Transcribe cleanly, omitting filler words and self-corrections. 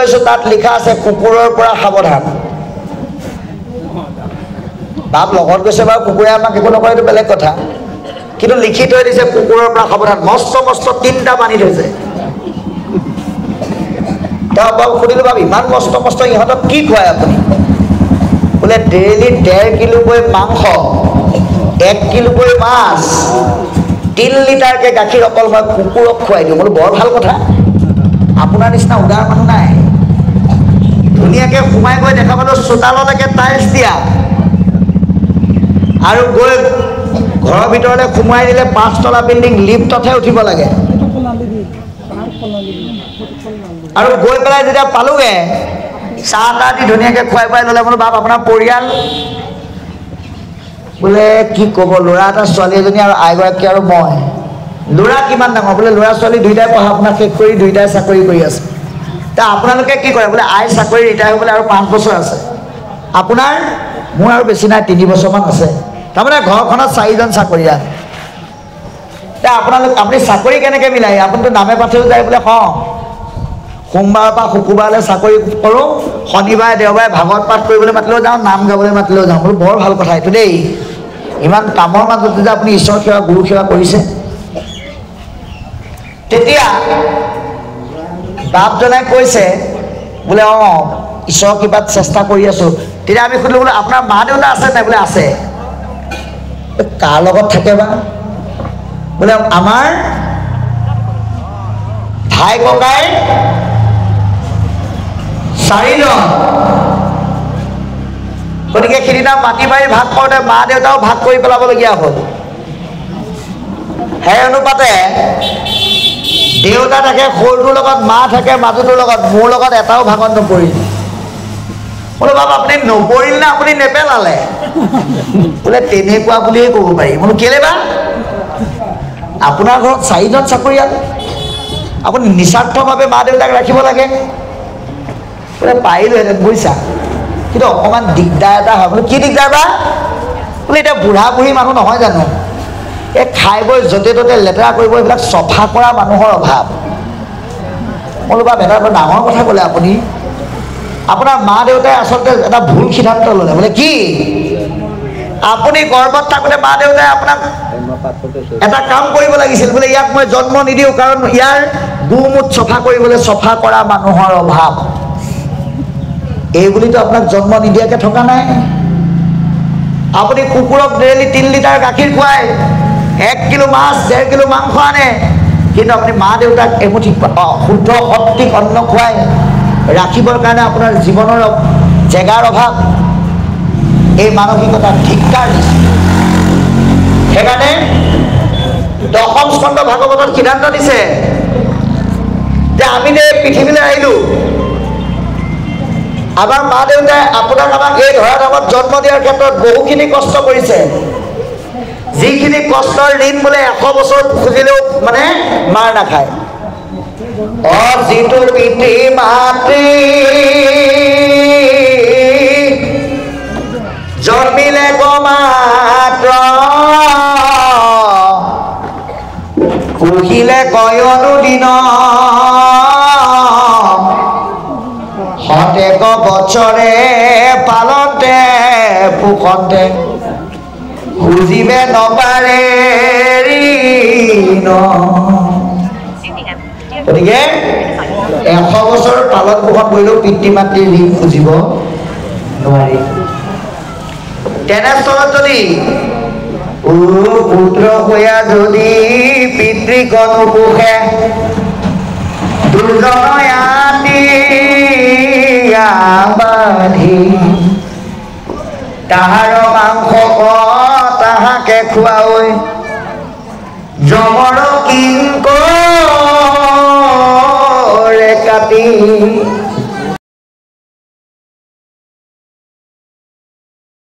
লৈছোঁ তাত লিখা আছে কুকুৰৰ পৰা সাৱধান। বাপ লগত গৈছে বাৰু, কুকুৰে আমাক একো নকৰে, এইটো বেলেগ কথা, কিন্তু লিখি থৈ দিছে কুকুৰৰ পৰা সাৱধান। মস্ত মস্ত 3টা বান্ধি থৈছে। বাপ সুধিলোঁ, বাপ ইমান মস্ত মস্ত ইহঁতক কি খুৱায় আপুনি? বোলে ডেইলি 1.5 কিলোকৈ মাংস, 1 কিলোকৈ মাছ, 3 লিটাৰকৈ গাখীৰ অকল মই কুকুৰক খুৱাই দিওঁ। বোলো বৰ ভাল কথা, আপোনাৰ নিচিনা উদাৰ মানুহ নাই। ধুনীয়াকৈ সোমাই গৈ দেখা পালোঁ চোতাললৈকে টাইলছ দিয়া, আৰু গৈ ঘৰৰ ভিতৰলৈ সোমাই দিলে 5 তলা বিল্ডিং, লিফ্টতহে উঠিব লাগে। আৰু গৈ পেলাই যেতিয়া পালোঁগৈ, চাহ তাহ দি ধুনীয়াকৈ খুৱাই খুৱাই ল'লে। বোলো বাপ আপোনাৰ পৰিয়াল? বোলে কি ক'ব, ল'ৰা এটা, ছোৱালী এজনী আৰু আইগৰাকী আৰু মই। ল'ৰা কিমান ডাঙৰ? বোলে ল'ৰা ছোৱালী দুয়োটাই পঢ়া শুনা শেষ কৰি দুয়োটাই চাকৰি কৰি আছে। তা আপোনালোকে কি কৰে? বোলে আই চাকৰি ৰিটায়াৰ হ'বলৈ আৰু 5 বছৰ আছে। আপোনাৰ? মোৰ আৰু বেছি নাই, 3 বছৰমান আছে। তাৰমানে ঘৰখনত 4জন চাকৰিয়াল। আপুনি চাকৰি কেনেকৈ মিলাই? আপুনিতো নামে পাতেও যায় বোলে। সোমবাৰৰ পৰা শুকুৰবাৰলৈ চাকৰি কৰোঁ, শনিবাৰে দেওবাৰে ভাগৱত পাঠ কৰিবলৈ মাতিলেও যাওঁ, নাম গাবলৈ মাতিলেও যাওঁ। বোলো বৰ ভাল কথা এইটো দেই, ইমান কামৰ মাজতে যে আপুনি ঈশ্বৰ সেৱা গুৰু সেৱা কৰিছে। তেতিয়া বাপজনাই কৈছে বোলে ঈশ্বৰৰ কৃপাত চেষ্টা কৰি আছোঁ। তেতিয়া আমি সুধিলোঁ, বোলে আপোনাৰ মা দেউতা আছে নাই? বোলে আছে। কাৰ লগত থাকে বা? বোলে আমাৰ ভাই ককাই 4জন। গতিকে সেইদিনা মাটি বাৰী ভাগ কৰোঁতে মা দেউতাও ভাগ কৰি পেলাবলগীয়া হ'ল। সেই অনুপাতে দেউতা থাকে সৰুটোৰ লগত, মা থাকে মাজুটোৰ লগত, মোৰ লগত এটাও ভাগত নপৰিল। বোলো বাপ আপুনি নপৰিল নে আপুনি নেপেলালে? বোলে তেনেকুৱা বুলিয়ে ক'ব পাৰি। বোলো কেলে বা? আপোনাৰ ঘৰত 4জন চাকৰিয়াল, আপুনি নিস্বাৰ্থভাৱে মা দেউতাক ৰাখিব লাগে। বোলে পাৰিলোহেঁতেন বুজিছা, কিন্তু অকণমান দিগদাৰ এটা হয়। বোলে কি দিগদাৰ বা? বোলে এতিয়া বুঢ়া বুঢ়ী মানুহ নহয় জানো, এই খাই বৈ য'তে ত'তে লেতেৰা কৰিব, এইবিলাক চফা কৰা মানুহৰ অভাৱ। বোলো বাপ এটা ডাঙৰ কথা ক'লে আপুনি। আপোনাৰ মা দেউতাই আচলতে এটা ভুল সিদ্ধান্ত ল'লে। বোলে কি? আপুনি গৰ্ভত থাকোঁতে মা দেউতাই আপোনাক এটা কাম কৰিব লাগিছিল। বোলে ইয়াক মই জন্ম নিদিওঁ, কাৰণ ইয়াৰ গুমুঠ চফা কৰিবলৈ চফা কৰা মানুহৰ অভাৱ। এই বুলিতো আপোনাক জন্ম নিদিয়াকৈ থকা নাই। আপুনি কুকুৰক ডেইলি 3 লিটাৰ গাখীৰ খুৱায়, 1 কিলো মাছ, 1.5 কিলো মাংস আনে, কিন্তু আপুনি মা দেউতাক এমুঠি শুদ্ধ সঠিক অন্ন খুৱাই ৰাখিবৰ কাৰণে আপোনাৰ জীৱনৰ জেগাৰ অভাৱ। এই মানসিকতা ধিক্কাৰ দিছে। সেইকাৰণে 10ম স্কন্ধ ভাগৱতত সিদ্ধান্ত দিছে যে আমি যে পৃথিৱীলৈ আহিলোঁ, আমাৰ মা দেউতাই আপোনাক আমাক এই ধৰা ধামত জন্ম দিয়াৰ ক্ষেত্ৰত বহুখিনি কষ্ট কৰিছে। যিখিনি কষ্টৰ ঋণ বোলে 100 বছৰ খুজিলেও মানে মাৰ নাখায়। যিটো পিতৃ মাতৃ জন্মিলে মাত্ৰ, পুহিলে অনুদিন, সতেক বছৰে পালতে পোষতে, খুজিবে নপাৰে ঋণ। গতিকে 100 বছৰ পালন পোষণ কৰিলেও পিতৃ মাতৃৰ ঋণ খুজিব নোৱাৰি। তেনেস্থলত যদি পুত্ৰ হৈয়া যদি পিতৃক নোপোষে, দুজনয়াতি বান্ধি, তাহাৰ মাংস তাহাকে খুৱাই, জমৰ